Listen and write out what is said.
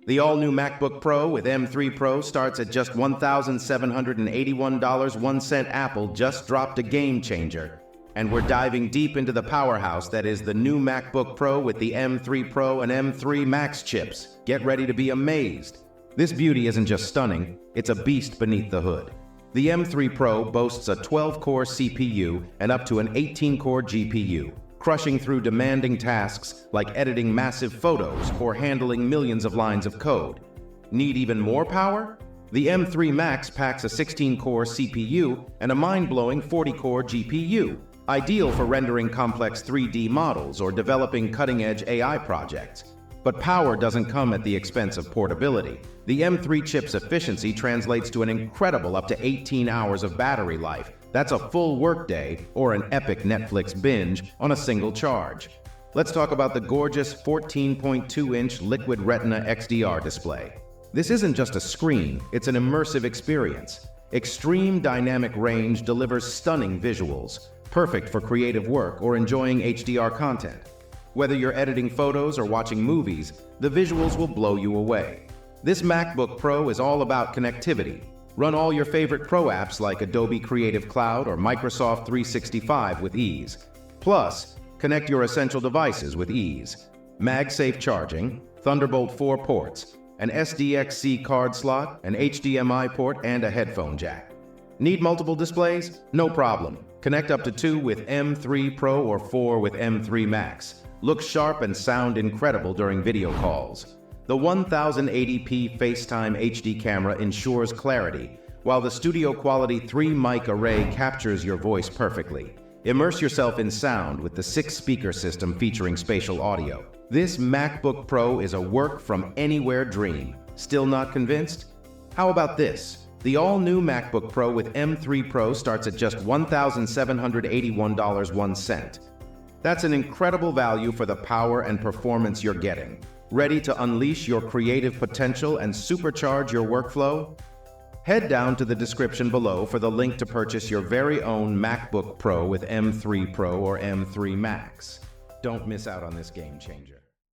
The all-new MacBook Pro with M3 Pro starts at just $1,781.01. Apple just dropped a game changer. And we're diving deep into the powerhouse that is the new MacBook Pro with the M3 Pro and M3 Max chips. Get ready to be amazed. This beauty isn't just stunning, it's a beast beneath the hood. The M3 Pro boasts a 12-core CPU and up to an 18-core GPU, crushing through demanding tasks like editing massive photos or handling millions of lines of code. Need even more power? The M3 Max packs a 16-core CPU and a mind-blowing 40-core GPU, ideal for rendering complex 3D models or developing cutting-edge AI projects. But power doesn't come at the expense of portability. The M3 chip's efficiency translates to an incredible up to 18 hours of battery life. That's a full workday or an epic Netflix binge on a single charge. Let's talk about the gorgeous 14.2-inch Liquid Retina XDR display. This isn't just a screen, it's an immersive experience. Extreme dynamic range delivers stunning visuals, perfect for creative work or enjoying HDR content. Whether you're editing photos or watching movies, the visuals will blow you away. This MacBook Pro is all about connectivity. Run all your favorite Pro apps like Adobe Creative Cloud or Microsoft 365 with ease. Plus, connect your essential devices with ease. MagSafe charging, Thunderbolt 4 ports, an SDXC card slot, an HDMI port, and a headphone jack. Need multiple displays? No problem. Connect up to 2 with M3 Pro or 4 with M3 Max. Look sharp and sound incredible during video calls. The 1080p FaceTime HD camera ensures clarity, while the studio-quality 3-mic array captures your voice perfectly. Immerse yourself in sound with the 6-speaker system featuring spatial audio. This MacBook Pro is a work-from-anywhere dream. Still not convinced? How about this? The all-new MacBook Pro with M3 Pro starts at just $1,781.01. That's an incredible value for the power and performance you're getting. Ready to unleash your creative potential and supercharge your workflow? Head down to the description below for the link to purchase your very own MacBook Pro with M3 Pro or M3 Max. Don't miss out on this game changer.